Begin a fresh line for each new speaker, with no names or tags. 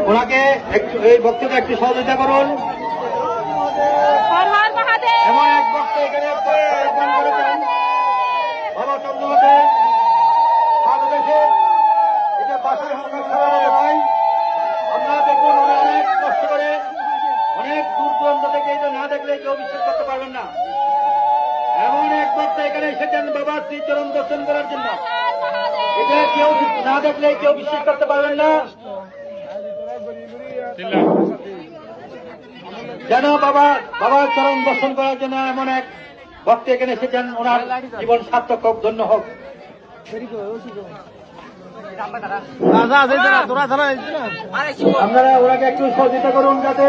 ওনাকে এই বক্তব্যে একটু সহযোগিতা করুন। এমন এক বক্তব্য এখানে করেছেন বাবা চন্দ্রনাথে এটা বাসায় ভাই আমরা দেখুন উনি অনেক কষ্ট করে অনেক দূর দূরান্ত থেকে এটা না দেখলে কেউ বিশ্বাস করতে পারবেন না। এমন এক বক্তা এখানে এসেছেন বাবা শ্রীচরণ দর্শন করার জন্য, এটা কেউ না দেখলে কেউ বিশ্বাস করতে পারবেন না। যেন বাবার চরণ দর্শন করার জন্য এমন এক ভক্ত এখানে এসেছেন, ওনার জীবন সার্থক হোক, ধন্য হোক। আপনারা ওনাকে একটু সহযোগিতা করুন যাতে